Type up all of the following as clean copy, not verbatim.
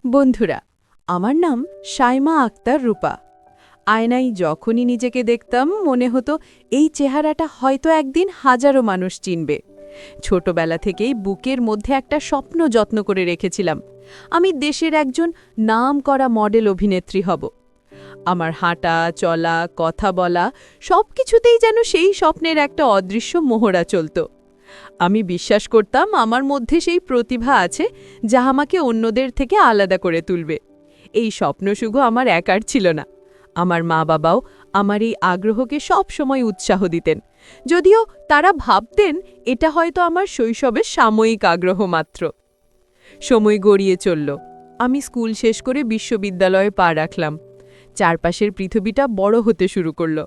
বন্ধুরা, আমার নাম শাইমা আক্তার রূপা। আয়নায় যখনই নিজেকে দেখতাম মনে হতো এই চেহারাটা হয়তো একদিন হাজারো মানুষ চিনবে। ছোটবেলা থেকেই বুকের মধ্যে একটা স্বপ্ন যত্ন করে রেখেছিলাম, আমি দেশের একজন নামকরা মডেল অভিনেত্রী হব। আমার হাঁটা চলা কথা বলা সবকিছুতেই যেন সেই স্বপ্নের একটা অদৃশ্য মোহরা চলত। আমি বিশ্বাস করতাম আমার মধ্যে সেই প্রতিভা আছে যা আমাকে অন্যদের থেকে আলাদা করে তুলবে। এই স্বপ্ন শুধু আমার একার ছিল না, আমার মা বাবাও আমার এই আগ্রহকে সব সময় উৎসাহ দিতেন, যদিও তারা ভাবতেন এটা হয়তো আমার শৈশবের সাময়িক আগ্রহ মাত্র। সময় গড়িয়ে চলল, আমি স্কুল শেষ করে বিশ্ববিদ্যালয়ে পা রাখলাম। চারপাশের পৃথিবীটা বড় হতে শুরু করল,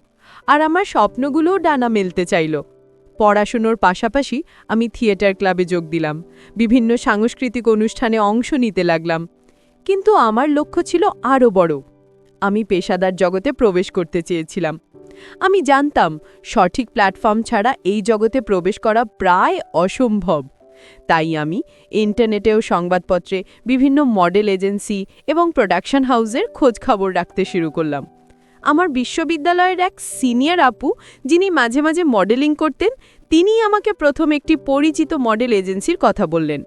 আর আমার স্বপ্নগুলোও ডানা মেলতে চাইল। পড়াশুনোর পাশাপাশি আমি থিয়েটার ক্লাবে যোগ দিলাম, বিভিন্ন সাংস্কৃতিক অনুষ্ঠানে অংশ নিতে লাগলাম। কিন্তু আমার লক্ষ্য ছিল আরও বড়। আমি পেশাদার জগতে প্রবেশ করতে চেয়েছিলাম। আমি জানতাম সঠিক প্ল্যাটফর্ম ছাড়া এই জগতে প্রবেশ করা প্রায় অসম্ভব। তাই আমি ইন্টারনেটেও সংবাদপত্রে বিভিন্ন মডেল এজেন্সি এবং প্রোডাকশন হাউসের খোঁজখবর রাখতে শুরু করলাম। আমার বিশ্ববিদ্যালয়ের এক সিনিয়র আপু, যিনি মাঝে মাঝে মডেলিং করতেন, তিনিই আমাকে প্রথম একটি পরিচিত মডেল এজেন্সির কথা বললেন,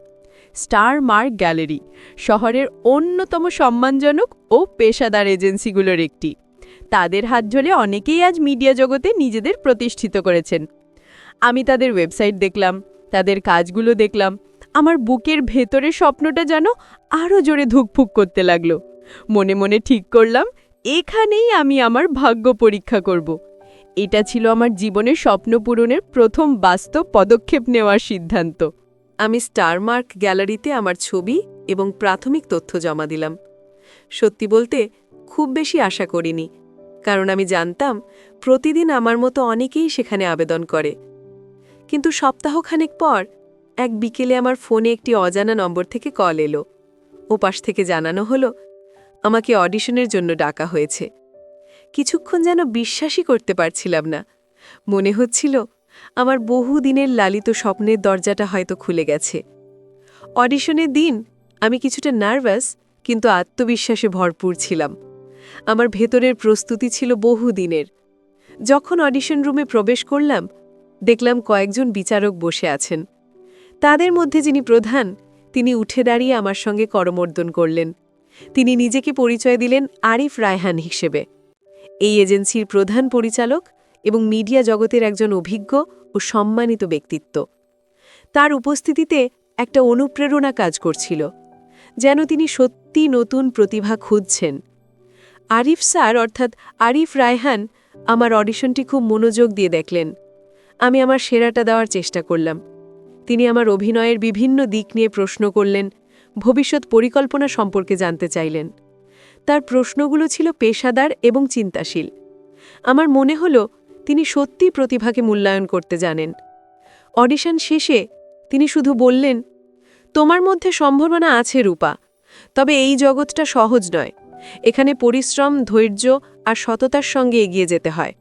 স্টার মার্ক গ্যালারি, শহরের অন্যতম সম্মানজনক ও পেশাদার এজেন্সিগুলোর একটি। তাদের হাত ধরে অনেকেই আজ মিডিয়া জগতে নিজেদের প্রতিষ্ঠিত করেছেন। আমি তাদের ওয়েবসাইট দেখলাম, তাদের কাজগুলো দেখলাম। আমার বুকের ভেতরে স্বপ্নটা যেন আরও জোরে ধুকফুক করতে লাগলো। মনে মনে ঠিক করলাম, এখানেই আমি আমার ভাগ্য পরীক্ষা করব। এটা ছিল আমার জীবনের স্বপ্ন পূরণের প্রথম বাস্তব পদক্ষেপ নেওয়ার সিদ্ধান্ত। আমি স্টার মার্ক গ্যালারিতে আমার ছবি এবং প্রাথমিক তথ্য জমা দিলাম। সত্যি বলতে খুব বেশি আশা করিনি, কারণ আমি জানতাম প্রতিদিন আমার মতো অনেকেই সেখানে আবেদন করে। কিন্তু সপ্তাহখানেক পর এক বিকেলে আমার ফোনে একটি অজানা নম্বর থেকে কল এলো। ওপাশ থেকে জানানো হলো আমাকে অডিশনের জন্য ডাকা হয়েছে। কিছুক্ষণ যেন বিশ্বাসই করতে পারছিলাম না। মনে হচ্ছিল আমার বহুদিনের লালিত স্বপ্নের দরজাটা হয়তো খুলে গেছে। অডিশনের দিন আমি কিছুটা নার্ভাস, কিন্তু আত্মবিশ্বাসে ভরপুর ছিলাম। আমার ভেতরের প্রস্তুতি ছিল বহুদিনের। যখন অডিশন রুমে প্রবেশ করলাম, দেখলাম কয়েকজন বিচারক বসে আছেন। তাদের মধ্যে যিনি প্রধান, তিনি উঠে দাঁড়িয়ে আমার সঙ্গে করমর্দন করলেন। তিনি নিজেকে পরিচয় দিলেন আরিফ রায়হান হিসেবে, এই এজেন্সির প্রধান পরিচালক এবং মিডিয়া জগতের একজন অভিজ্ঞ ও সম্মানিত ব্যক্তিত্ব। তার উপস্থিতিতে একটা অনুপ্রেরণা কাজ করছিল, যেন তিনি সত্যি নতুন প্রতিভা খুঁজছেন। আরিফ স্যার অর্থাৎ আরিফ রায়হান আমার অডিশনটি খুব মনোযোগ দিয়ে দেখলেন। আমি আমার সেরাটা দেওয়ার চেষ্টা করলাম। তিনি আমার অভিনয়ের বিভিন্ন দিক নিয়ে প্রশ্ন করলেন, ভবিষ্যৎ পরিকল্পনা সম্পর্কে জানতে চাইলেন। তার প্রশ্নগুলো ছিল পেশাদার এবং চিন্তাশীল। আমার মনে হলো তিনি সত্যি প্রতিভাকে মূল্যায়ন করতে জানেন। অডিশন শেষে তিনি শুধু বললেন, তোমার মধ্যে সম্ভাবনা আছে রূপা, তবে এই জগৎটা সহজ নয়। এখানে পরিশ্রম, ধৈর্য আর সততার সঙ্গে এগিয়ে যেতে হয়।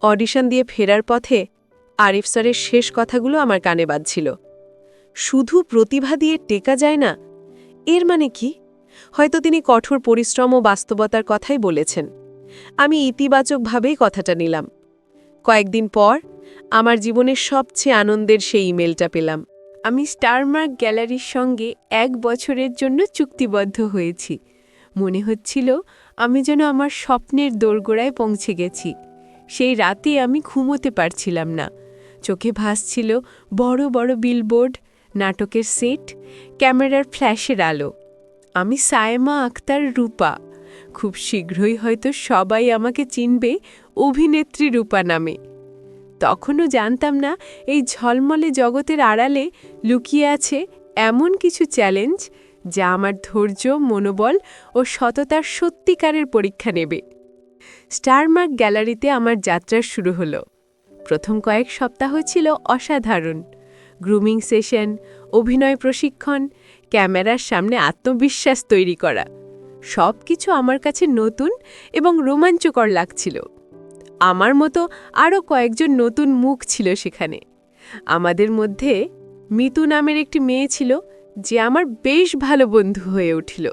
অডিশন দিয়ে ফেরার পথে আরিফ স্যারের শেষ কথাগুলো আমার কানে বাজছিল। শুধু প্রতিভা দিয়ে টেকা যায় না, এর মানে কি? হয়তো তিনি কঠোর পরিশ্রম ও বাস্তবতার কথাই বলেছেন। আমি ইতিবাচকভাবেই কথাটা নিলাম। কয়েকদিন পর আমার জীবনের সবচেয়ে আনন্দের সেই ইমেলটা পেলাম। আমি স্টার মার্ক গ্যালারির সঙ্গে 1 বছরের জন্য চুক্তিবদ্ধ হয়েছি। মনে হচ্ছিল আমি যেন আমার স্বপ্নের দোরগোড়ায় পৌঁছে গেছি। সেই রাতে আমি ঘুমোতে পারছিলাম না। চোখে ভাসছিল বড় বড় বিলবোর্ড, নাটকের সেট, ক্যামেরার ফ্ল্যাশের আলো। আমি শাইমা আক্তার রূপা। খুব শীঘ্রই হয়তো সবাই আমাকে চিনবে অভিনেত্রী রূপা নামে। তখনও জানতাম না এই ঝলমলে জগতের আড়ালে লুকিয়ে আছে এমন কিছু চ্যালেঞ্জ যা আমার ধৈর্য, মনোবল ও সততার সত্যিকারের পরীক্ষা নেবে। স্টার মার্ক গ্যালারিতে আমার যাত্রা শুরু হলো। প্রথম কয়েক সপ্তাহ ছিল অসাধারণ। গ্রুমিং সেশন, অভিনয় প্রশিক্ষণ, ক্যামেরার সামনে আত্মবিশ্বাস তৈরি করা, সব কিছু আমার কাছে নতুন এবং রোমাঞ্চকর লাগছিল। আমার মতো আরও কয়েকজন নতুন মুখ ছিল সেখানে। আমাদের মধ্যে মিতু নামের একটি মেয়ে ছিল, যে আমার বেশ ভালো বন্ধু হয়ে উঠল।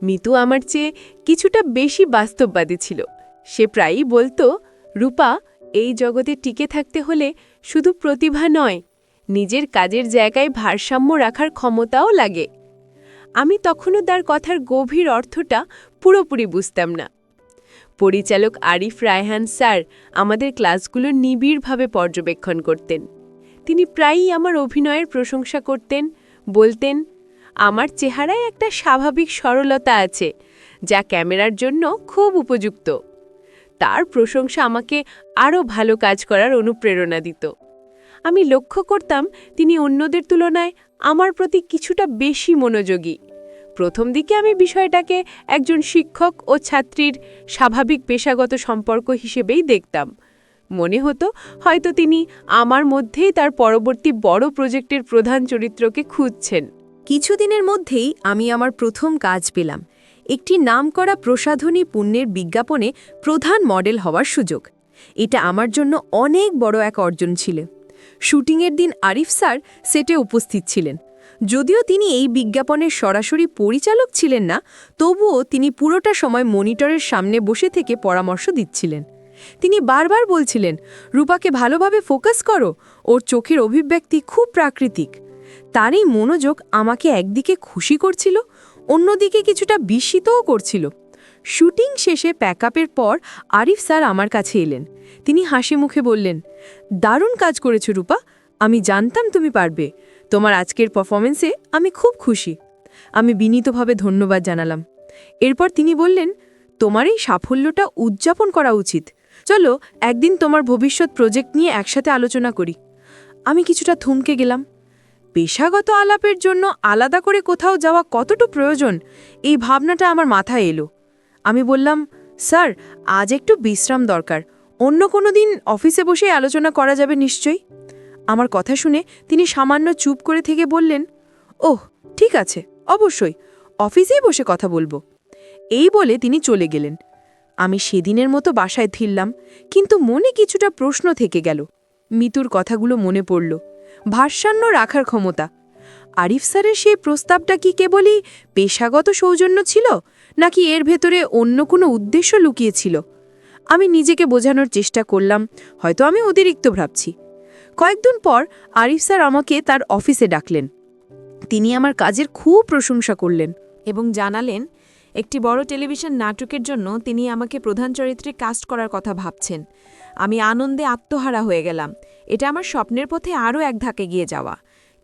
মিতু আমার চেয়ে কিছুটা বেশি বাস্তববাদী ছিল। সে প্রায়ই বলতো, রূপা, এই জগতে টিকে থাকতে হলে শুধু প্রতিভা নয়, নিজের কাজের জায়গায় ভারসাম্য রাখার ক্ষমতাও লাগে। আমি তখনও তার কথার গভীর অর্থটা পুরোপুরি বুঝতাম না। পরিচালক আরিফ রায়হান স্যার আমাদের ক্লাসগুলো নিবিড়ভাবে পর্যবেক্ষণ করতেন। তিনি প্রায়ই আমার অভিনয়ের প্রশংসা করতেন, বলতেন, আমার চেহারায় একটা স্বাভাবিক সরলতা আছে, যা ক্যামেরার জন্য খুব উপযুক্ত। তার প্রশংসা আমাকে আরও ভালো কাজ করার অনুপ্রেরণা দিত। আমি লক্ষ্য করতাম তিনি অন্যদের তুলনায় আমার প্রতি কিছুটা বেশি মনোযোগী। প্রথম দিকে আমি বিষয়টাকে একজন শিক্ষক ও ছাত্রীর স্বাভাবিক পেশাগত সম্পর্ক হিসেবেই দেখতাম। মনে হতো হয়তো তিনি আমার মধ্যেই তার পরবর্তী বড় প্রজেক্টের প্রধান চরিত্রকে খুঁজছেন। কিছুদিনের মধ্যেই আমি আমার প্রথম কাজ পেলাম, একটি নামকরা প্রসাধনী পণ্যের বিজ্ঞাপনে প্রধান মডেল হওয়ার সুযোগ। এটা আমার জন্য অনেক বড় এক অর্জন ছিল। শুটিংয়ের দিন আরিফ স্যার সেটে উপস্থিত ছিলেন। যদিও তিনি এই বিজ্ঞাপনের সরাসরি পরিচালক ছিলেন না, তবুও তিনি পুরোটা সময় মনিটরের সামনে বসে থেকে পরামর্শ দিচ্ছিলেন। তিনি বারবার বলছিলেন, রূপাকে ভালোভাবে ফোকাস করো, ওর চোখের অভিব্যক্তি খুব প্রাকৃতিক। তার এই মনোযোগ আমাকে একদিকে খুশি করছিল, অন্যদিকে কিছুটা বিস্মিতও করছিল। শুটিং শেষে প্যাকআপের পর আরিফ স্যার আমার কাছে এলেন। তিনি হাসি মুখে বললেন, দারুণ কাজ করেছ রূপা, আমি জানতাম তুমি পারবে। তোমার আজকের পারফরমেন্সে আমি খুব খুশি। আমি বিনীতভাবে ধন্যবাদ জানালাম। এরপর তিনি বললেন, তোমার এই সাফল্যটা উদযাপন করা উচিত। চলো একদিন তোমার ভবিষ্যৎ প্রজেক্ট নিয়ে একসাথে আলোচনা করি। আমি কিছুটা থমকে গেলাম। পেশাগত আলাপের জন্য আলাদা করে কোথাও যাওয়া কতটুকু প্রয়োজন, এই ভাবনাটা আমার মাথায় এলো। আমি বললাম, স্যার, আজ একটু বিশ্রাম দরকার, অন্য কোনো দিন অফিসে বসে আলোচনা করা যাবে নিশ্চয়ই। আমার কথা শুনে তিনি সামান্য চুপ করে থেকে বললেন, ওহ ঠিক আছে, অবশ্যই, অফিসেই বসে কথা বলবো। এই বলে তিনি চলে গেলেন। আমি সেদিনের মতো বাসায় ফিরলাম, কিন্তু মনে কিছুটা প্রশ্ন থেকে গেল। মিতুর কথাগুলো মনে পড়ল। ভারসাম্য রাখার ক্ষমতা। আরিফ স্যারের সেই প্রস্তাবটা কি কেবলই পেশাগত সৌজন্য ছিল, নাকি এর ভেতরে অন্য কোনো উদ্দেশ্য লুকিয়েছিল? আমি নিজেকে বোঝানোর চেষ্টা করলাম, হয়তো আমি অতিরিক্ত ভাবছি। কয়েকদিন পর আরিফ স্যার আমাকে তার অফিসে ডাকলেন। তিনি আমার কাজের খুব প্রশংসা করলেন এবং জানালেন একটি বড় টেলিভিশন নাটকের জন্য তিনি আমাকে প্রধান চরিত্রে কাস্ট করার কথা ভাবছেন। আমি আনন্দে আত্মহারা হয়ে গেলাম। এটা আমার স্বপ্নের পথে আরও এক ধাকে গিয়ে যাওয়া।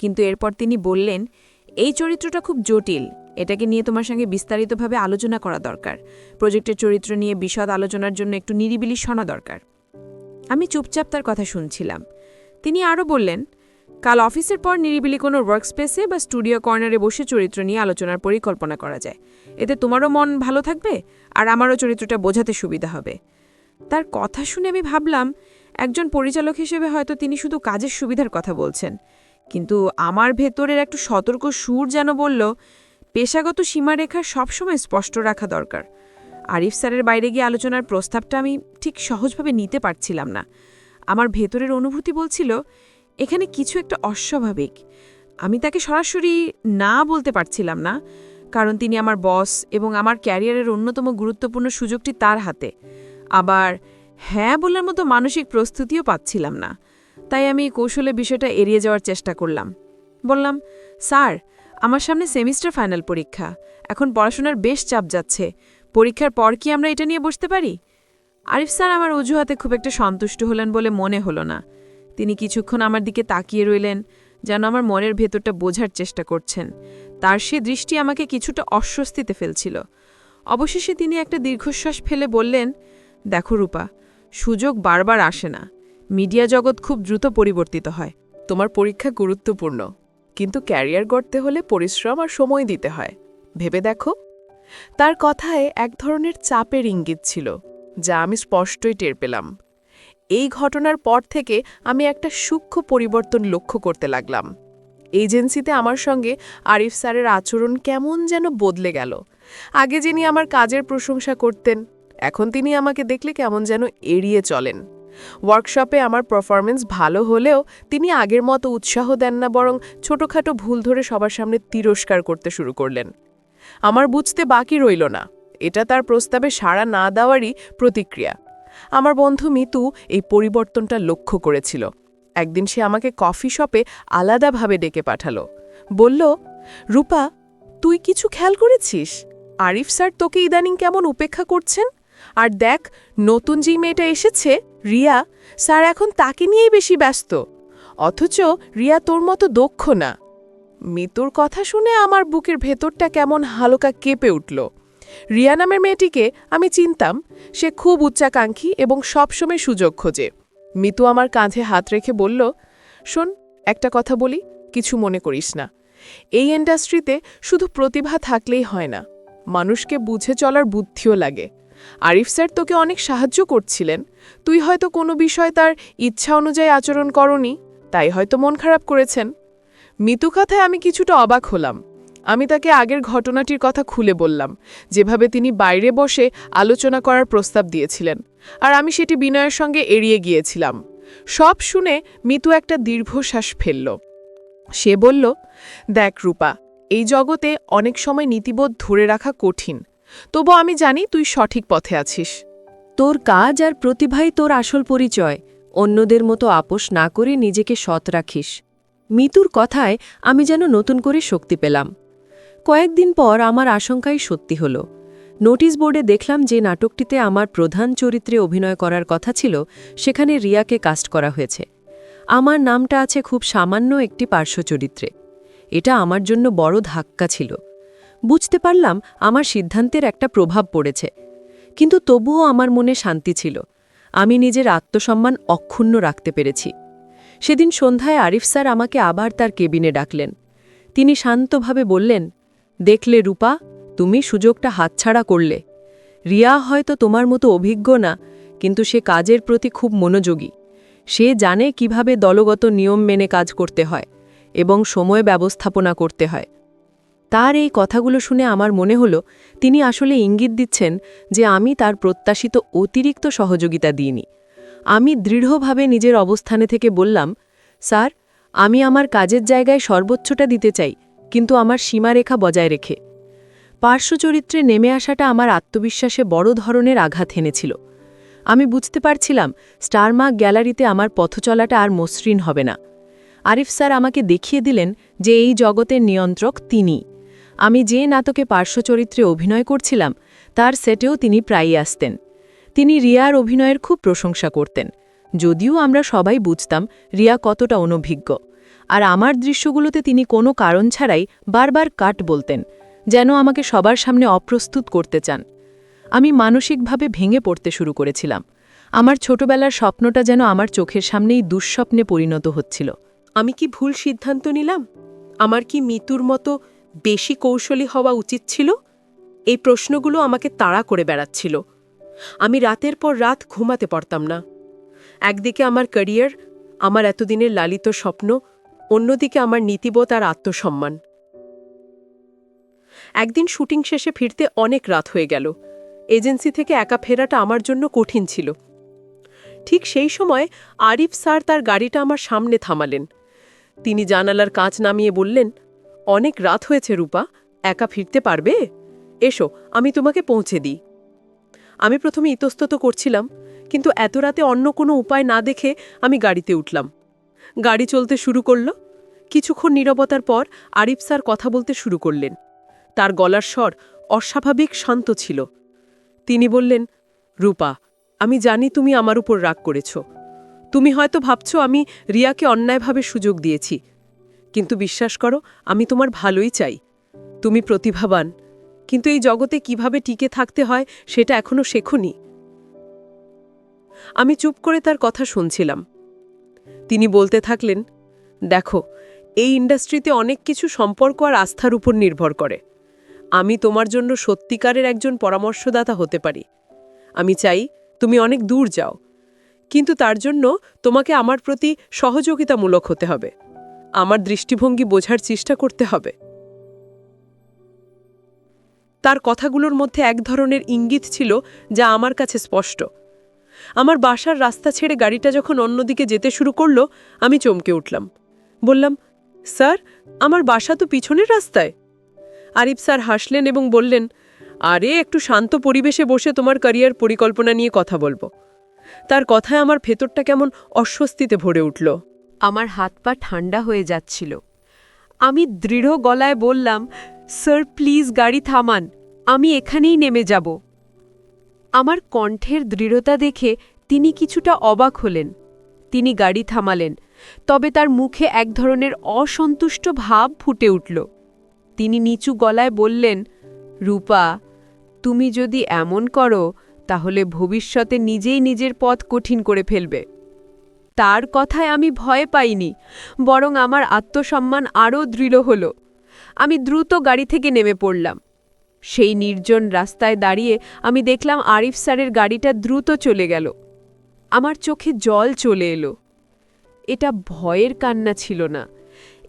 কিন্তু এরপর তিনি বললেন, এই চরিত্রটা খুব জটিল, এটাকে নিয়ে তোমার সঙ্গে বিস্তারিতভাবে আলোচনা করা দরকার। প্রজেক্টের চরিত্র নিয়ে বিশদ আলোচনার জন্য একটু নিরিবিলি শোনা দরকার। আমি চুপচাপ তার কথা শুনছিলাম। তিনি আরও বললেন, কাল অফিসের পর নিরিবিলি কোনো ওয়ার্কস্পেসে বা স্টুডিও কর্নারে বসে চরিত্র নিয়ে আলোচনার পরিকল্পনা করা যায়। এতে তোমারও মন ভালো থাকবে, আর আমারও চরিত্রটা বোঝাতে সুবিধা হবে। তার কথা শুনে আমি ভাবলাম, একজন পরিচালক হিসেবে হয়তো তিনি শুধু কাজের সুবিধার কথা বলছেন, কিন্তু আমার ভেতরের একটু সতর্ক সুর যেন বলল, পেশাগত সীমারেখা সবসময় স্পষ্ট রাখা দরকার। আরিফ স্যারের বাইরে গিয়ে আলোচনার প্রস্তাবটা আমি ঠিক সহজভাবে নিতে পারছিলাম না। আমার ভেতরের অনুভূতি বলছিল, এখানে কিছু একটা অস্বাভাবিক। আমি তাকে সরাসরি না বলতে পারছিলাম না, কারণ তিনি আমার বস এবং আমার ক্যারিয়ারের অন্যতম গুরুত্বপূর্ণ সুযোগটি তার হাতে। আবার হ্যাঁ বলার মতো মানসিক প্রস্তুতিও পাচ্ছিলাম না। তাই আমি কৌশলে বিষয়টা এড়িয়ে যাওয়ার চেষ্টা করলাম। বললাম, স্যার, আমার সামনে সেমিস্টার ফাইনাল পরীক্ষা, এখন পড়াশোনার বেশ চাপ যাচ্ছে। পরীক্ষার পর কি আমরা এটা নিয়ে বসতে পারি? আরিফ স্যার আমার অজুহাতে খুব একটা সন্তুষ্ট হলেন বলে মনে হলো না। তিনি কিছুক্ষণ আমার দিকে তাকিয়ে রইলেন, যেন আমার মনের ভেতরটা বোঝার চেষ্টা করছেন। তার সে দৃষ্টি আমাকে কিছুটা অস্বস্তিতে ফেলছিল। অবশেষে তিনি একটা দীর্ঘশ্বাস ফেলে বললেন, দেখো রূপা, সুযোগ বারবার আসে না। মিডিয়া জগৎ খুব দ্রুত পরিবর্তিত হয়। তোমার পরীক্ষা গুরুত্বপূর্ণ, কিন্তু ক্যারিয়ার গড়তে হলে পরিশ্রম আর সময় দিতে হয়। ভেবে দেখো। তার কথায় এক ধরনের চাপের ইঙ্গিত ছিল, যা আমি স্পষ্টই টের পেলাম। এই ঘটনার পর থেকে আমি একটা সূক্ষ্ম পরিবর্তন লক্ষ্য করতে লাগলাম। এজেন্সিতে আমার সঙ্গে আরিফ স্যারের আচরণ কেমন যেন বদলে গেল। আগে যিনি আমার কাজের প্রশংসা করতেন, এখন তিনি আমাকে দেখলে কেমন যেন এড়িয়ে চলেন। ওয়ার্কশপে আমার পারফরমেন্স ভালো হলেও তিনি আগের মতো উৎসাহ দেন না, বরং ছোটখাটো ভুল ধরে সবার সামনে তিরস্কার করতে শুরু করলেন। আমার বুঝতে বাকি রইল না, এটা তার প্রস্তাবে সাড়া না দেওয়ারই প্রতিক্রিয়া। আমার বন্ধু মিতু এই পরিবর্তনটা লক্ষ্য করেছিল। একদিন সে আমাকে কফি শপে আলাদাভাবে ডেকে পাঠালো। বলল, রূপা, তুই কিছু খেয়াল করেছিস? আরিফ স্যার তোকে ইদানিং কেমন উপেক্ষা করছেন? আর দেখ, নতুন যে মেয়েটা এসেছে, রিয়া, স্যার এখন তাকে নিয়েই বেশি ব্যস্ত। অথচ রিয়া তোর মতো দক্ষ না। মিতুর কথা শুনে আমার বুকের ভেতরটা কেমন হালকা কেঁপে উঠল। রিয়া নামের মেয়েটিকে আমি চিনতাম। সে খুব উচ্চাকাঙ্ক্ষী এবং সবসময় সুযোগ খোঁজে। মিতু আমার কাঁধে হাত রেখে বলল, শোন, একটা কথা বলি, কিছু মনে করিস না। এই ইন্ডাস্ট্রিতে শুধু প্রতিভা থাকলেই হয় না, মানুষকে বুঝে চলার বুদ্ধিও লাগে। আরিফ স্যার তোকে অনেক সাহায্য করছিলেন। তুই হয়তো কোনো বিষয় তার ইচ্ছা অনুযায়ী আচরণ করনি, তাই হয়তো মন খারাপ করেছেন। মিতু কথায় আমি কিছুটা অবাক হলাম। আমি তাকে আগের ঘটনাটির কথা খুলে বললাম, যেভাবে তিনি বাইরে বসে আলোচনা করার প্রস্তাব দিয়েছিলেন, আর আমি সেটি বিনয়ের সঙ্গে এড়িয়ে গিয়েছিলাম। সব শুনে মিতু একটা দীর্ঘশ্বাস ফেলল। সে বলল, দেখ রূপা, এই জগতে অনেক সময় নীতিবোধ ধরে রাখা কঠিন, তবু আমি জানি তুই সঠিক পথে আছিস। তোর কাজ আর প্রতিভাই তোর আসল পরিচয়। অন্যদের মতো আপোষ না করে নিজেকে সৎ রাখিস। মিতুর কথায় আমি যেন নতুন করে শক্তি পেলাম। কয়েকদিন পর আমার আশঙ্কাই সত্যি হল। নোটিশ বোর্ডে দেখলাম যে নাটকটিতে আমার প্রধান চরিত্রে অভিনয় করার কথা ছিল, সেখানে রিয়াকে কাস্ট করা হয়েছে। আমার নামটা আছে খুব সামান্য একটি পার্শ্ব চরিত্রে। এটা আমার জন্য বড় ধাক্কা ছিল। বুঝতে পারলাম আমার সিদ্ধান্তের একটা প্রভাব পড়েছে, কিন্তু তবুও আমার মনে শান্তি ছিল। আমি নিজের আত্মসম্মান অক্ষুণ্ণ রাখতে পেরেছি। সেদিন সন্ধ্যায় আরিফ স্যার আমাকে আবার তার কেবিনে ডাকলেন। তিনি শান্তভাবে বললেন, দেখলে রূপা, তুমি সুযোগটা হাতছাড়া করলে। রিয়া হয়তো তোমার মতো অভিজ্ঞ না, কিন্তু সে কাজের প্রতি খুব মনোযোগী। সে জানে কিভাবে দলগত নিয়ম মেনে কাজ করতে হয় এবং সময় ব্যবস্থাপনা করতে হয়। তার এই কথাগুলো শুনে আমার মনে হলো তিনি আসলে ইঙ্গিত দিচ্ছেন যে আমি তার প্রত্যাশিত অতিরিক্ত সহযোগিতা দিইনি। আমি দৃঢ়ভাবে নিজের অবস্থানে থেকে বললাম, স্যার, আমি আমার কাজের জায়গায় সর্বোচ্চটা দিতে চাই, কিন্তু আমার সীমারেখা বজায় রেখে। পার্শ্ব চরিত্রে নেমে আসাটা আমার আত্মবিশ্বাসে বড় ধরনের আঘাত এনেছিল। আমি বুঝতে পারছিলাম স্টারমার্ক গ্যালারিতে আমার পথচলাটা আর মসৃণ হবে না। আরিফ স্যার আমাকে দেখিয়ে দিলেন যে এই জগতের নিয়ন্ত্রক তিনি। আমি যে নাটকে পার্শ্ব চরিত্রে অভিনয় করছিলাম তার সেটেও তিনি প্রায়ই আসতেন। তিনি রিয়ার অভিনয়ের খুব প্রশংসা করতেন, যদিও আমরা সবাই বুঝতাম রিয়া কতটা অনভিজ্ঞ। আর আমার দৃশ্যগুলোতে তিনি কোনো কারণ ছাড়াই বারবার কাট বলতেন, যেন আমাকে সবার সামনে অপ্রস্তুত করতে চান। আমি মানসিকভাবে ভেঙে পড়তে শুরু করেছিলাম। আমার ছোটবেলার স্বপ্নটা যেন আমার চোখের সামনেই দুঃস্বপ্নে পরিণত হচ্ছিল। আমি কি ভুল সিদ্ধান্ত নিলাম? আমার কি মিতুর মতো বেশি কৌশলী হওয়া উচিত ছিল? এই প্রশ্নগুলো আমাকে তাড়া করে বেড়াচ্ছিল। আমি রাতের পর রাত ঘুমাতে পারতাম না। একদিকে আমার ক্যারিয়ার, আমার এতদিনের লালিত স্বপ্ন, অন্যদিকে আমার নীতিবোধ আর আত্মসম্মান। একদিন শুটিং শেষে ফিরতে অনেক রাত হয়ে গেল। এজেন্সি থেকে একা ফেরাটা আমার জন্য কঠিন ছিল। ঠিক সেই সময় আরিফ স্যার তার গাড়িটা আমার সামনে থামালেন। তিনি জানালার কাঁচ নামিয়ে বললেন, অনেক রাত হয়েছে রূপা, একা ফিরতে পারবে? এসো, আমি তোমাকে পৌঁছে দিই। আমি প্রথমে ইতস্তত করছিলাম, কিন্তু এত রাতে অন্য কোনো উপায় না দেখে আমি গাড়িতে উঠলাম। গাড়ি চলতে শুরু করল। কিছুক্ষণ নীরবতার পর আরিফ স্যার কথা বলতে শুরু করলেন। তার গলার স্বর অস্বাভাবিক শান্ত ছিল। তিনি বললেন, রূপা, আমি জানি তুমি আমার উপর রাগ করেছ। তুমি হয়তো ভাবছ আমি রিয়াকে অন্যায়ভাবে সুযোগ দিয়েছি, কিন্তু বিশ্বাস করো, আমি তোমার ভালোই চাই। তুমি প্রতিভাবান, কিন্তু এই জগতে কিভাবে টিকে থাকতে হয় সেটা এখনো শেখোনি। আমি চুপ করে তার কথা শুনছিলাম। তিনি বলতে থাকলেন, দেখো, এই ইন্ডাস্ট্রিতে অনেক কিছু সম্পর্ক আর আস্থার উপর নির্ভর করে। আমি তোমার জন্য সত্যিকারের একজন পরামর্শদাতা হতে পারি। আমি চাই তুমি অনেক দূর যাও, কিন্তু তার জন্য তোমাকে আমার প্রতি সহযোগিতামূলক হতে হবে। আমার দৃষ্টিভঙ্গি বোঝার চেষ্টা করতে হবে। তার কথাগুলোর মধ্যে এক ধরনের ইঙ্গিত ছিল যা আমার কাছে স্পষ্ট। আমার বাসার রাস্তা ছেড়ে গাড়িটা যখন অন্যদিকে যেতে শুরু করল, আমি চমকে উঠলাম। বললাম, স্যার, আমার বাসা তো পিছনের রাস্তায়। আরিফ স্যার হাসলেন এবং বললেন, আরে একটু শান্ত পরিবেশে বসে তোমার ক্যারিয়ার পরিকল্পনা নিয়ে কথা বলবো। তার কথায় আমার ভেতরটা কেমন অস্বস্তিতে ভরে উঠল। আমার হাত পা ঠান্ডা হয়ে যাচ্ছিল। আমি দৃঢ় গলায় বললাম, স্যার প্লিজ গাড়ি থামান, আমি এখানেই নেমে যাব। আমার কণ্ঠের দৃঢ়তা দেখে তিনি কিছুটা অবাক হলেন। তিনি গাড়ি থামালেন, তবে তার মুখে এক ধরনের অসন্তুষ্ট ভাব ফুটে উঠল। তিনি নিচু গলায় বললেন, রূপা, তুমি যদি এমন করো তাহলে ভবিষ্যতে নিজেই নিজের পথ কঠিন করে ফেলবে। তার কথায় আমি ভয় পাইনি, বরং আমার আত্মসম্মান আরও দৃঢ় হল। আমি দ্রুত গাড়ি থেকে নেমে পড়লাম। সেই নির্জন রাস্তায় দাঁড়িয়ে আমি দেখলাম আরিফ স্যারের গাড়িটা দ্রুত চলে গেল। আমার চোখে জল চলে এলো। এটা ভয়ের কান্না ছিল না,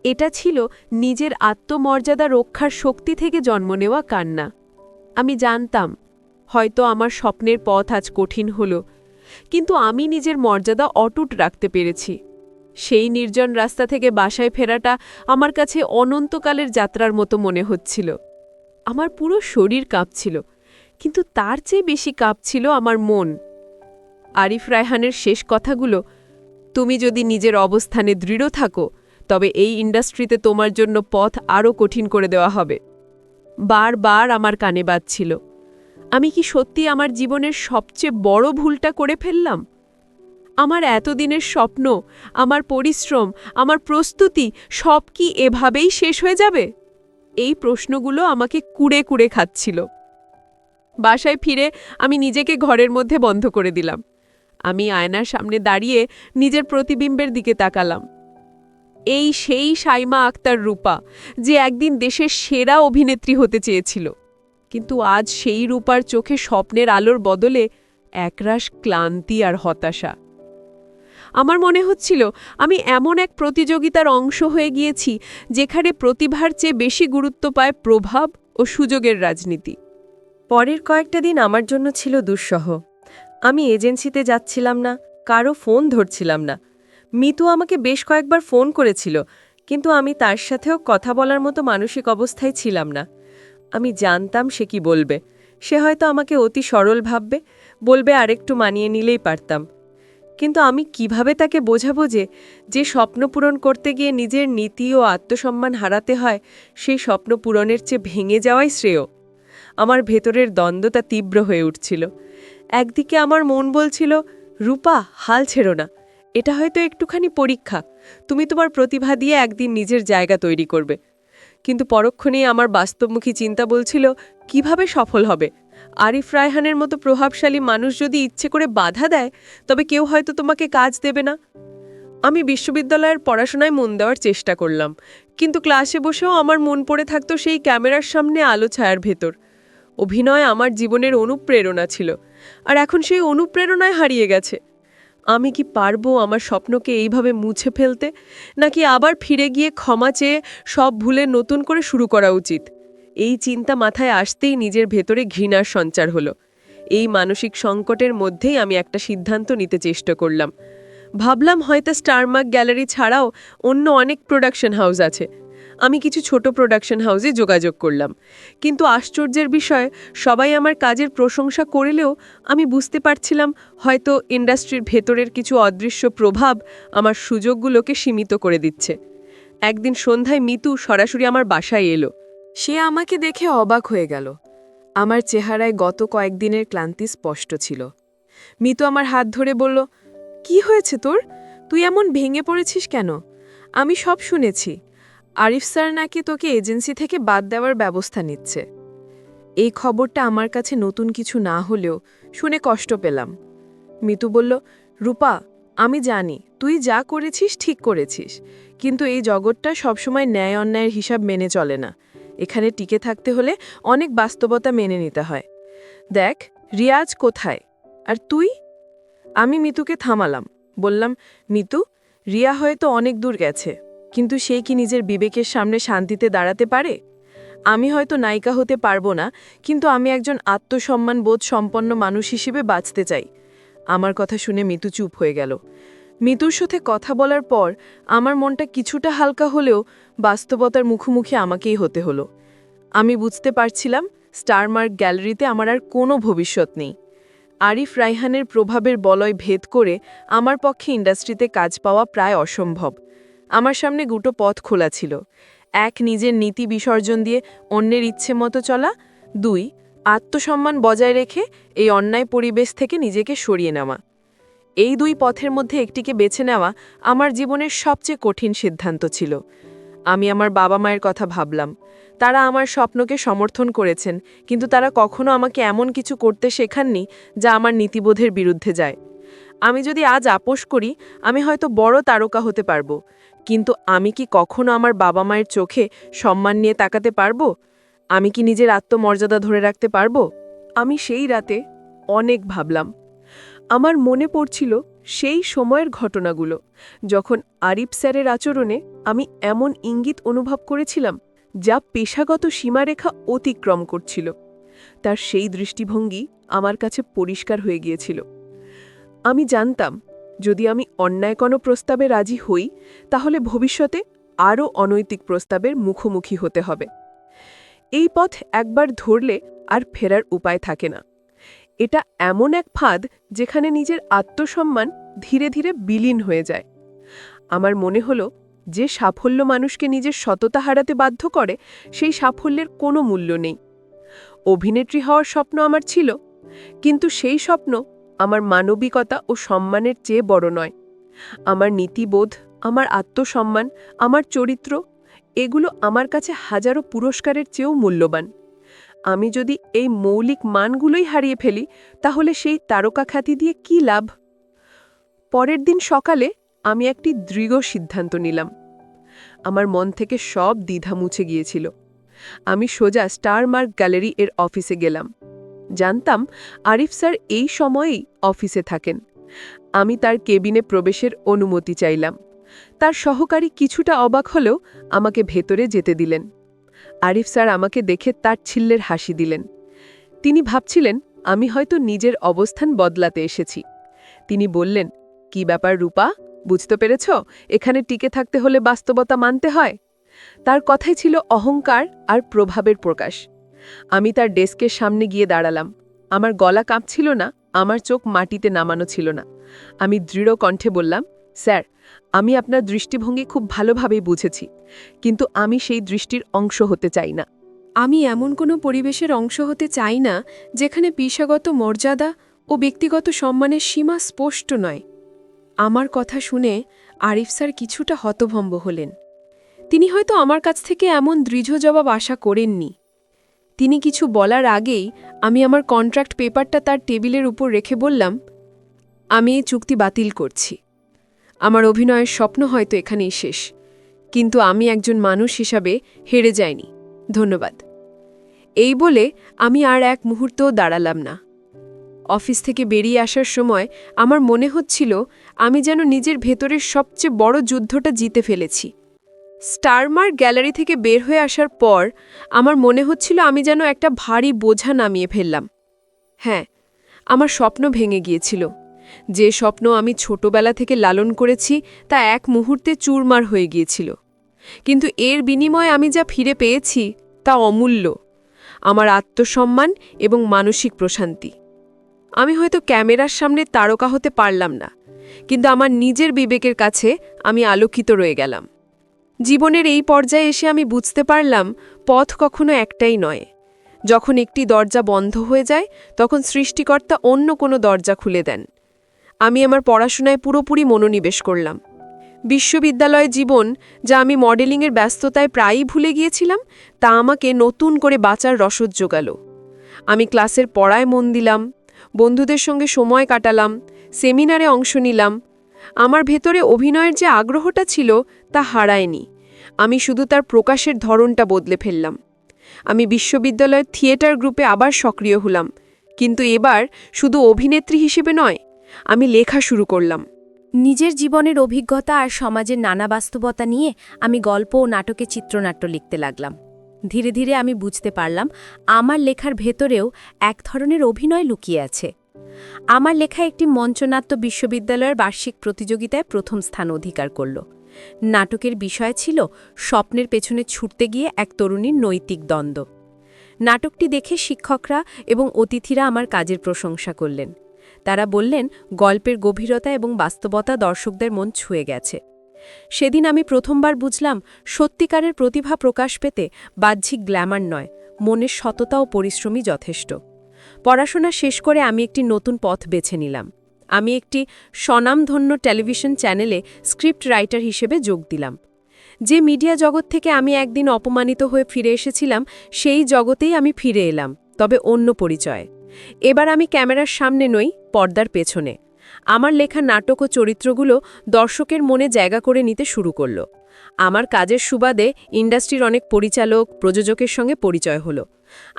এটা ছিল নিজের আত্মমর্যাদা রক্ষার শক্তি থেকে জন্ম নেওয়া কান্না। আমি জানতাম হয়তো আমার স্বপ্নের পথ আজ কঠিন হল, কিন্তু আমি নিজের মর্যাদা অটুট রাখতে পেরেছি। সেই নির্জন রাস্তা থেকে বাসায় ফেরাটা আমার কাছে অনন্তকালের যাত্রার মতো মনে হচ্ছিল। আমার পুরো শরীর কাঁপছিল, কিন্তু তার চেয়ে বেশি কাঁপছিল আমার মন। আরিফ রায়হানের শেষ কথাগুলো, তুমি যদি নিজের অবস্থানে দৃঢ় থাকো তবে এই ইন্ডাস্ট্রিতে তোমার জন্য পথ আরও কঠিন করে দেওয়া হবে, বারবার আমার কানে বাজছিল। আমি কি সত্যি আমার জীবনের সবচেয়ে বড় ভুলটা করে ফেললাম? আমার এতদিনের স্বপ্ন, আমার পরিশ্রম, আমার প্রস্তুতি সব কি এভাবেই শেষ হয়ে যাবে? এই প্রশ্নগুলো আমাকে কুড়ে কুড়ে খাচ্ছিল। বাসায় ফিরে আমি নিজেকে ঘরের মধ্যে বন্ধ করে দিলাম। আমি আয়নার সামনে দাঁড়িয়ে নিজের প্রতিবিম্বের দিকে তাকালাম। এই সেই শাইমা আক্তার রূপা, যে একদিন দেশের সেরা অভিনেত্রী হতে চেয়েছিল, কিন্তু আজ সেই রূপার চোখে স্বপ্নের আলোর বদলে একরাশ ক্লান্তি আর হতাশা। আমার মনে হচ্ছিল আমি এমন এক প্রতিযোগিতার অংশ হয়ে গিয়েছি যেখানে প্রতিভার চেয়ে বেশি গুরুত্ব পায় প্রভাব ও সুযোগের রাজনীতি। পরের কয়েকটা দিন আমার জন্য ছিল দুঃসহ। আমি এজেন্সিতে যাচ্ছিলাম না, কারো ফোন ধরছিলাম না। মিতু আমাকে বেশ কয়েকবার ফোন করেছিল, কিন্তু আমি তার সাথেও কথা বলার মতো মানসিক অবস্থায় ছিলাম না। আমি জানতাম সে কি বলবে। সে হয়তো আমাকে অতি সরল ভাববে, বলবে আরেকটু মানিয়ে নিলেই পারতাম। কিন্তু আমি কিভাবে তাকে বোঝাবো যে স্বপ্ন পূরণ করতে গিয়ে নিজের নীতি ও আত্মসম্মান হারাতে হয়, সেই স্বপ্ন পূরণের চেয়ে ভেঙে যাওয়াই শ্রেয়। আমার ভেতরের দ্বন্দ্বতা তীব্র হয়ে উঠছিল। একদিকে আমার মন বলছিল, রূপা, হাল ছেড়ো না, এটা হয়তো একটুখানি পরীক্ষা, তুমি তোমার প্রতিভা দিয়ে একদিন নিজের জায়গা তৈরি করবে। কিন্তু পরক্ষণেই আমার বাস্তবমুখী চিন্তা বলছিল, কিভাবে সফল হবে? আরিফ রায়হানের মতো প্রভাবশালী মানুষ যদি ইচ্ছে করে বাধা দেয়, তবে কেউ হয়তো তোমাকে কাজ দেবে না। আমি বিশ্ববিদ্যালয়ের পড়াশোনায় মন দেওয়ার চেষ্টা করলাম, কিন্তু ক্লাসে বসেও আমার মন পড়ে থাকতো সেই ক্যামেরার সামনে আলো ছায়ার ভেতর। অভিনয় আমার জীবনের অনুপ্রেরণা ছিল, আর এখন সেই অনুপ্রেরণায় হারিয়ে গেছে। আমি কি পারবো আমার স্বপ্নকে এইভাবে মুছে ফেলতে, নাকি আবার ফিরে গিয়ে ক্ষমা চেয়ে সব ভুলে নতুন করে শুরু করা উচিত? এই চিন্তা মাথায় আসতেই নিজের ভেতরে ঘৃণার সঞ্চার হলো। এই মানসিক সংকটের মধ্যেই আমি একটা সিদ্ধান্ত নিতে চেষ্টা করলাম। ভাবলাম হয়তো স্টারমার্ক গ্যালারি ছাড়াও অন্য অনেক প্রোডাকশন হাউস আছে। আমি কিছু ছোট প্রোডাকশন হাউসে যোগাযোগ করলাম, কিন্তু আশ্চর্যের বিষয়, সবাই আমার কাজের প্রশংসা করলেও আমি বুঝতে পারছিলাম হয়তো ইন্ডাস্ট্রির ভেতরের কিছু অদৃশ্য প্রভাব আমার সুযোগগুলোকে সীমিত করে দিচ্ছে। একদিন সন্ধ্যায় মিতু সরাসরি আমার বাসায় এলো। সে আমাকে দেখে অবাক হয়ে গেল। আমার চেহারায় গত কয়েকদিনের ক্লান্তি স্পষ্ট ছিল। মিতু আমার হাত ধরে বলল, কি হয়েছে তোর? তুই এমন ভেঙে পড়েছিস কেন? আমি সব শুনেছি। আরিফ স্যার নাকি তোকে এজেন্সি থেকে বাদ দেওয়ার ব্যবস্থা নিচ্ছে। এই খবরটা আমার কাছে নতুন কিছু না হলেও শুনে কষ্ট পেলাম। মিতু বলল, রূপা, আমি জানি তুই যা করেছিস ঠিক করেছিস, কিন্তু এই জগৎটা সবসময় ন্যায় অন্যায়ের হিসাব মেনে চলে না। এখানে টিকে থাকতে হলে অনেক বাস্তবতা মেনে নিতে হয়। দেখ, রিয়াজ কোথায়, আর তুই? আমি মিতুকে থামালাম, বললাম, মিতু, রিয়া হয়তো অনেক দূর গেছে, কিন্তু সে কি নিজের বিবেকের সামনে শান্তিতে দাঁড়াতে পারে? আমি হয়তো নায়িকা হতে পারবো না, কিন্তু আমি একজন আত্মসম্মান বোধ সম্পন্ন মানুষ হিসেবে বাঁচতে চাই। আমার কথা শুনে মিতু চুপ হয়ে গেল। মিতুর সাথে কথা বলার পর আমার মনটা কিছুটা হালকা হলেও বাস্তবতার মুখোমুখি আমাকেই হতে হলো। আমি বুঝতে পারছিলাম স্টারমার্ক গ্যালারিতে আমার আর কোনো ভবিষ্যৎ নেই। আরিফ রায়হানের প্রভাবের বলয় ভেদ করে আমার পক্ষে ইন্ডাস্ট্রিতে কাজ পাওয়া প্রায় অসম্ভব। আমার সামনে দুটো পথ খোলা ছিল। এক, নিজের নীতি বিসর্জন দিয়ে অন্যের ইচ্ছে মতো চলা। 2, আত্মসম্মান বজায় রেখে এই অন্যায় পরিবেশ থেকে নিজেকে সরিয়ে নেওয়া। এই 2 পথের মধ্যে একটিকে বেছে নেওয়া আমার জীবনের সবচেয়ে কঠিন সিদ্ধান্ত ছিল। আমি আমার বাবা মায়ের কথা ভাবলাম। তারা আমার স্বপ্নকে সমর্থন করেছেন, কিন্তু তারা কখনো আমাকে এমন কিছু করতে শেখাননি যা আমার নীতিবোধের বিরুদ্ধে যায়। আমি যদি আজ আপোস করি, আমি হয়তো বড় তারকা হতে পারবো, কিন্তু আমি কি কখনো আমার বাবা মায়ের চোখে সম্মান নিয়ে তাকাতে পারবো? আমি কি নিজের আত্মমর্যাদা ধরে রাখতে পারবো? আমি সেই রাতে অনেক ভাবলাম। আমার মনে পড়ছিল সেই সময়ের ঘটনাগুলো, যখন আরিফ স্যারের আচরণে আমি এমন ইঙ্গিত অনুভব করেছিলাম যা পেশাগত সীমারেখা অতিক্রম করছিল। তার সেই দৃষ্টিভঙ্গি আমার কাছে পরিষ্কার হয়ে গিয়েছিল। আমি জানতাম, যদি আমি অন্যায় কোনো প্রস্তাবে রাজি হই, তাহলে ভবিষ্যতে আরও অনৈতিক প্রস্তাবের মুখোমুখি হতে হবে। এই পথ একবার ধরলে আর ফেরার উপায় থাকে না। এটা এমন এক ফাঁদ যেখানে নিজের আত্মসম্মান ধীরে ধীরে বিলীন হয়ে যায়। আমার মনে হলো, যে সাফল্য মানুষকে নিজের সততা হারাতে বাধ্য করে, সেই সাফল্যের কোনো মূল্য নেই। অভিনেত্রী হওয়ার স্বপ্ন আমার ছিল, কিন্তু সেই স্বপ্ন আমার মানবিকতা ও সম্মানের চেয়ে বড় নয়। আমার নীতিবোধ, আমার আত্মসম্মান, আমার চরিত্র, এগুলো আমার কাছে হাজারো পুরস্কারের চেয়েও মূল্যবান। আমি যদি এই মৌলিক মানগুলোই হারিয়ে ফেলি, তাহলে সেই তারকা খ্যাতি দিয়ে কী লাভ? পরের দিন সকালে আমি একটি দৃঢ় সিদ্ধান্ত নিলাম। আমার মন থেকে সব দ্বিধা মুছে গিয়েছিল। আমি সোজা স্টারমার্ক গ্যালারি এর অফিসে গেলাম। জানতাম আরিফ স্যার এই সময়েই অফিসে থাকেন। আমি তার কেবিনে প্রবেশের অনুমতি চাইলাম। তার সহকারী কিছুটা অবাক হলেও আমাকে ভেতরে যেতে দিলেন। আরিফ স্যার আমাকে দেখে তার ছিল্লের হাসি দিলেন। তিনি ভাবছিলেন আমি হয়তো নিজের অবস্থান বদলাতে এসেছি। তিনি বললেন, কি ব্যাপার রূপা, বুঝতে পেরেছ? এখানে টিকে থাকতে হলে বাস্তবতা মানতে হয়। তার কথাই ছিল অহংকার আর প্রভাবের প্রকাশ। আমি তার ডেস্কের সামনে গিয়ে দাঁড়ালাম। আমার গলা কাঁপছিল না, আমার চোখ মাটিতে নামানো ছিল না। আমি দৃঢ় কণ্ঠে বললাম, স্যার, আমি আপনার দৃষ্টিভঙ্গি খুব ভালোভাবেই বুঝেছি, কিন্তু আমি সেই দৃষ্টির অংশ হতে চাই না। আমি এমন কোনো পরিবেশের অংশ হতে চাই না যেখানে পেশাগত মর্যাদা ও ব্যক্তিগত সম্মানের সীমা স্পষ্ট নয়। আমার কথা শুনে আরিফ স্যার কিছুটা হতভম্ব হলেন। তিনি হয়তো আমার কাছ থেকে এমন দৃঢ় জবাব আশা করেননি। তিনি কিছু বলার আগেই আমি আমার কন্ট্রাক্ট পেপারটা তার টেবিলের উপর রেখে বললাম, আমি এই চুক্তি বাতিল করছি। আমার অভিনয়ের স্বপ্ন হয়তো এখানেই শেষ, কিন্তু আমি একজন মানুষ হিসাবে হেরে যাইনি। ধন্যবাদ। এই বলে আমি আর এক মুহূর্তও দাঁড়ালাম না। অফিস থেকে বেরিয়ে আসার সময় আমার মনে হচ্ছিল আমি যেন নিজের ভেতরের সবচেয়ে বড় যুদ্ধটা জিতে ফেলেছি। স্টারমার্ক গ্যালারি থেকে বের হয়ে আসার পর আমার মনে হচ্ছিল আমি যেন একটা ভারী বোঝা নামিয়ে ফেললাম। হ্যাঁ, আমার স্বপ্ন ভেঙে গিয়েছিল। যে স্বপ্ন আমি ছোটবেলা থেকে লালন করেছি তা এক মুহূর্তে চুরমার হয়ে গিয়েছিল। কিন্তু এর বিনিময়ে আমি যা ফিরে পেয়েছি তা অমূল্য। আমার আত্মসম্মান এবং মানসিক প্রশান্তি। আমি হয়তো ক্যামেরার সামনে তারকা হতে পারলাম না, কিন্তু আমার নিজের বিবেকের কাছে আমি আলোকিত রয়ে গেলাম। জীবনের এই পর্যায়ে এসে আমি বুঝতে পারলাম পথ কখনো একটাই নয়। যখন একটি দরজা বন্ধ হয়ে যায়, তখন সৃষ্টিকর্তা অন্য কোনো দরজা খুলে দেন। আমি আমার পড়াশোনায় পুরোপুরি মনোনিবেশ করলাম। বিশ্ববিদ্যালয় জীবন, যা আমি মডেলিংয়ের ব্যস্ততায় প্রায়ই ভুলে গিয়েছিলাম, তা আমাকে নতুন করে বাঁচার রসদ জোগাল। আমি ক্লাসের পড়ায় মন দিলাম, বন্ধুদের সঙ্গে সময় কাটালাম, সেমিনারে অংশ নিলাম। আমার ভেতরে অভিনয়ের যে আগ্রহটা ছিল তা হারায়নি। আমি শুধু তার প্রকাশের ধরনটা বদলে ফেললাম। আমি বিশ্ববিদ্যালয়ের থিয়েটার গ্রুপে আবার সক্রিয় হলাম, কিন্তু এবার শুধু অভিনেত্রী হিসেবে নয়, আমি লেখা শুরু করলাম। নিজের জীবনের অভিজ্ঞতা আর সমাজের নানা বাস্তবতা নিয়ে আমি গল্প ও নাটকে চিত্রনাট্য লিখতে লাগলাম। ধীরে ধীরে আমি বুঝতে পারলাম আমার লেখার ভেতরেও এক ধরনের অভিনয় লুকিয়ে আছে। আমার লেখা একটি মঞ্চনাট্য বিশ্ববিদ্যালয়ের বার্ষিক প্রতিযোগিতায় প্রথম স্থান অধিকার করল। নাটকের বিষয় ছিল স্বপ্নের পেছনে ছুটতে গিয়ে এক তরুণীর নৈতিক দ্বন্দ্ব। নাটকটি দেখে শিক্ষকরা এবং অতিথিরা আমার কাজের প্রশংসা করলেন। তারা বললেন গল্পের গভীরতা এবং বাস্তবতা দর্শকদের মন ছুঁয়ে গেছে। সেদিন আমি প্রথমবার বুঝলাম সত্যিকারের প্রতিভা প্রকাশ পেতে বাহ্যিক গ্ল্যামার নয়, মনের সততা ও পরিশ্রমই যথেষ্ট। পড়াশোনা শেষ করে আমি একটি নতুন পথ বেছে নিলাম। আমি একটি স্বনামধন্য টেলিভিশন চ্যানেলে স্ক্রিপ্ট রাইটার হিসেবে যোগ দিলাম। যে মিডিয়া জগৎ থেকে আমি একদিন অপমানিত হয়ে ফিরে এসেছিলাম, সেই জগতেই আমি ফিরে এলাম, তবে অন্য পরিচয়ে। এবার আমি ক্যামেরার সামনে নই, পর্দার পেছনে। আমার লেখা নাটক ও চরিত্রগুলো দর্শকের মনে জায়গা করে নিতে শুরু করল। আমার কাজের সুবাদে ইন্ডাস্ট্রির অনেক পরিচালক, প্রযোজকের সঙ্গে পরিচয় হলো।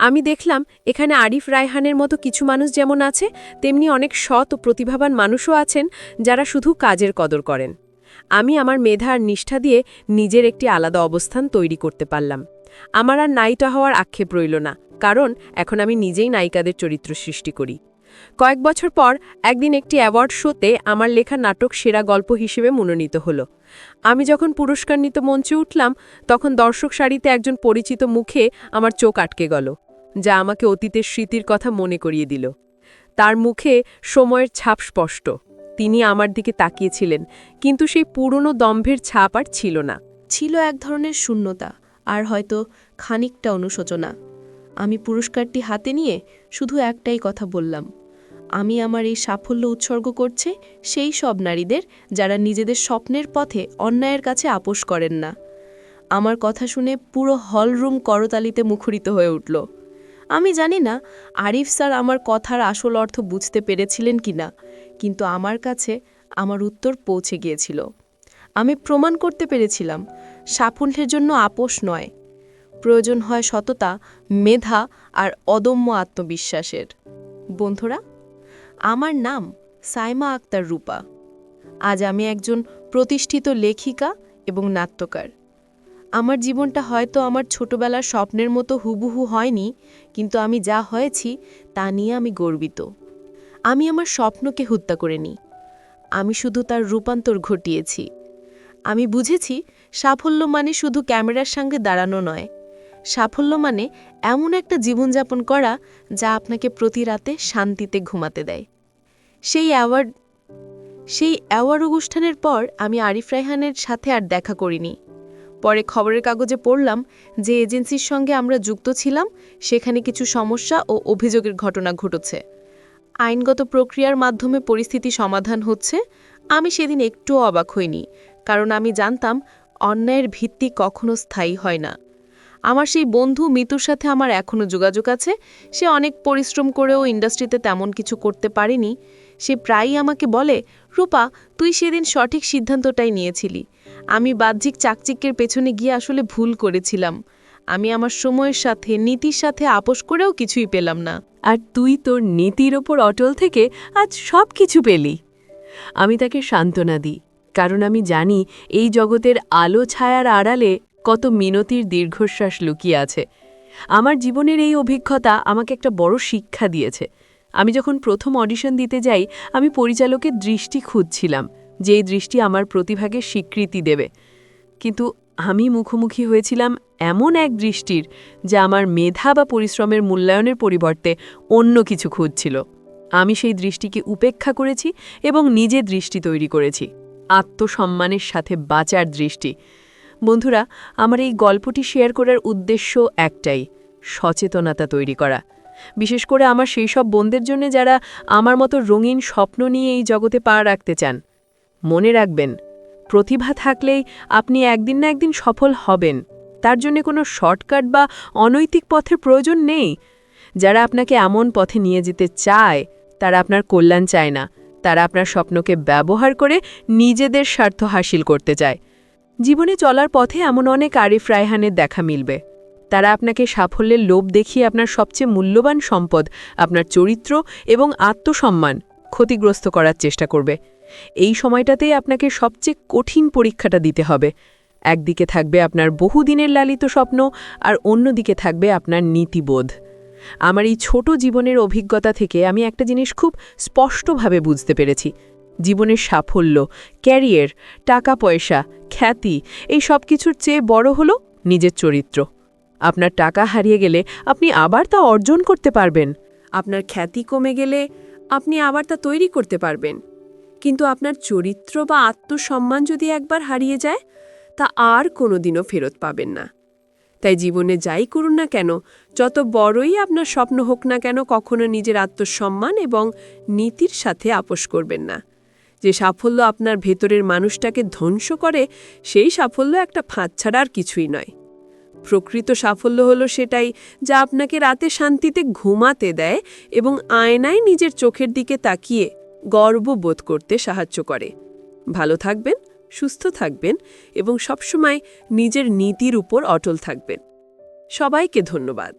আমি দেখলাম এখানে আরিফ রায়হানের মতো কিছু মানুষ যেমন আছে, তেমনি অনেক সৎ ও প্রতিভাবান মানুষও আছেন যারা শুধু কাজের কদর করেন। আমি আমার মেধা আর নিষ্ঠা দিয়ে নিজের একটি আলাদা অবস্থান তৈরি করতে পারলাম। আমার আর নায়িকা হওয়ার আক্ষেপ রইল না, কারণ এখন আমি নিজেই নায়িকাদের চরিত্র সৃষ্টি করি। কয়েক বছর পর একদিন একটি অ্যাওয়ার্ড শোতে আমার লেখা নাটক সেরা গল্প হিসেবে মনোনীত হলো। আমি যখন পুরস্কার নিতে মঞ্চে উঠলাম, তখন দর্শক সারিতে একজন পরিচিত মুখে আমার চোখ আটকে গেল, যা আমাকে অতীতের স্মৃতির কথা মনে করিয়ে দিল। তার মুখে সময়ের ছাপ স্পষ্ট। তিনি আমার দিকে তাকিয়েছিলেন, কিন্তু সেই পুরনো দম্ভের ছাপ আর ছিল না। ছিল এক ধরনের শূন্যতা, আর হয়তো খানিকটা অনুশোচনা। আমি পুরস্কারটি হাতে নিয়ে শুধু একটাই কথা বললাম, আমি আমার এই সাফল্য উৎসর্গ করছে সেই সব নারীদের যারা নিজেদের স্বপ্নের পথে অন্যায়ের কাছে আপোস করেন না। আমার কথা শুনে পুরো হলরুম করতালিতে মুখরিত হয়ে উঠল। আমি জানি না আরিফ স্যার আমার কথার আসল অর্থ বুঝতে পেরেছিলেন কিনা, কিন্তু আমার কাছে আমার উত্তর পৌঁছে গিয়েছিল। আমি প্রমাণ করতে পেরেছিলাম সাফল্যের জন্য আপোস নয়, প্রয়োজন হয় সততা, মেধা আর অদম্য আত্মবিশ্বাসের। বন্ধুরা, আমার নাম সাইমা আক্তার রূপা। আজ আমি একজন প্রতিষ্ঠিত লেখিকা এবং নাট্যকার। আমার জীবনটা হয়তো আমার ছোটবেলার স্বপ্নের মতো হুবহু হয়নি, কিন্তু আমি যা হয়েছি তা নিয়ে আমি গর্বিত। আমি আমার স্বপ্নকে হত্যা করিনি, আমি শুধু তার রূপান্তর ঘটিয়েছি। আমি বুঝেছি সাফল্য মানে শুধু ক্যামেরার সঙ্গে দাঁড়ানো নয়, সাফল্য মানে এমন একটা জীবনযাপন করা যা আপনাকে প্রতি রাতে শান্তিতে ঘুমাতে দেয়। সেই অ্যাওয়ার্ড অনুষ্ঠানের পর আমি আরিফ রায়হানের সাথে আর দেখা করিনি। পরে খবরের কাগজে পড়লাম যে এজেন্সির সঙ্গে আমরা যুক্ত ছিলাম সেখানে কিছু সমস্যা ও অভিযোগের ঘটনা ঘটেছে। আইনগত প্রক্রিয়ার মাধ্যমে পরিস্থিতি সমাধান হচ্ছে। আমি সেদিন একটুও অবাক হইনি, কারণ আমি জানতাম অন্যায়ের ভিত্তি কখনো স্থায়ী হয় না। আমার সেই বন্ধু মিতুর সাথে আমার এখনও যোগাযোগ আছে। সে অনেক পরিশ্রম করেও ইন্ডাস্ট্রিতে তেমন কিছু করতে পারেনি। সে প্রায়ই আমাকে বলে, রূপা, তুই সেদিন সঠিক সিদ্ধান্তটাই নিয়েছিলি। আমি বাহ্যিক চাকচিক্যের পেছনে গিয়ে আসলে ভুল করেছিলাম। আমি আমার সময়ের সাথে, নীতির সাথে আপোস করেও কিছুই পেলাম না। আর তুই তোর নীতির ওপর অটল থেকে আজ সব কিছু পেলি। আমি তাকে সান্ত্বনা দিই, কারণ আমি জানি এই জগতের আলো ছায়ার আড়ালে কত মিনতির দীর্ঘশ্বাস লুকিয়ে আছে। আমার জীবনের এই অভিজ্ঞতা আমাকে একটা বড় শিক্ষা দিয়েছে। আমি যখন প্রথম অডিশন দিতে যাই, আমি পরিচালকের দৃষ্টি খুঁজছিলাম, যে দৃষ্টি আমার প্রতিভাকে স্বীকৃতি দেবে। কিন্তু আমি মুখোমুখি হয়েছিলাম এমন এক দৃষ্টির যা আমার মেধা বা পরিশ্রমের মূল্যায়নের পরিবর্তে অন্য কিছু খুঁজছিল। আমি সেই দৃষ্টিকে উপেক্ষা করেছি এবং নিজে দৃষ্টি তৈরি করেছি, আত্মসম্মানের সাথে বাঁচার দৃষ্টি। বন্ধুরা, আমার এই গল্পটি শেয়ার করার উদ্দেশ্য একটাই, সচেতনতা তৈরি করা। বিশেষ করে আমার সেই সব বোনদের জন্য যারা আমার মতো রঙিন স্বপ্ন নিয়ে এই জগতে পা রাখতে চান। মনে রাখবেন, প্রতিভা থাকলেই আপনি একদিন না একদিন সফল হবেন। তার জন্য কোনো শর্টকাট বা অনৈতিক পথের প্রয়োজন নেই। যারা আপনাকে এমন পথে নিয়ে যেতে চায়, তারা আপনার কল্যাণ চায় না, তারা আপনার স্বপ্নকে ব্যবহার করে নিজেদের স্বার্থ হাসিল করতে চায়। জীবনে চলার পথে এমন অনেক আরিফ রায়হানের দেখা মিলবে। তারা আপনাকে সাফল্যের লোভ দেখিয়ে আপনার সবচেয়ে মূল্যবান সম্পদ, আপনার চরিত্র এবং আত্মসম্মান ক্ষতিগ্রস্ত করার চেষ্টা করবে। এই সময়টাতেই আপনাকে সবচেয়ে কঠিন পরীক্ষাটা দিতে হবে। একদিকে থাকবে আপনার বহুদিনের লালিত স্বপ্ন, আর অন্যদিকে থাকবে আপনার নীতিবোধ। আমার এই ছোট জীবনের অভিজ্ঞতা থেকে আমি একটা জিনিস খুব স্পষ্টভাবে বুঝতে পেরেছি। জীবনের সাফল্য, ক্যারিয়ার, টাকা পয়সা, খ্যাতি, এই সব কিছুর চেয়ে বড় হলো নিজের চরিত্র। আপনার টাকা হারিয়ে গেলে আপনি আবার তা অর্জন করতে পারবেন। আপনার খ্যাতি কমে গেলে আপনি আবার তা তৈরি করতে পারবেন, কিন্তু আপনার চরিত্র বা আত্মসম্মান যদি একবার হারিয়ে যায় তা আর কোনোদিনও ফেরত পাবেন না। তাই জীবনে যাই করুন না কেন, যত বড়ই আপনার স্বপ্ন হোক না কেন, কখনো নিজের আত্মসম্মান এবং নীতির সাথে আপোস করবেন না। যে সাফল্য আপনার ভেতরের মানুষটাকে ধ্বংস করে, সেই সাফল্য একটা ফাঁদ ছাড়া আর কিছুই নয়। প্রকৃত সাফল্য হলো সেটাই যা আপনাকে রাতে শান্তিতে ঘুমাতে দেয় এবং আয়নায় নিজের চোখের দিকে তাকিয়ে গর্ববোধ করতে সাহায্য করে। ভালো থাকবেন, সুস্থ থাকবেন এবং সবসময় নিজের নীতির উপর অটল থাকবেন। সবাইকে ধন্যবাদ।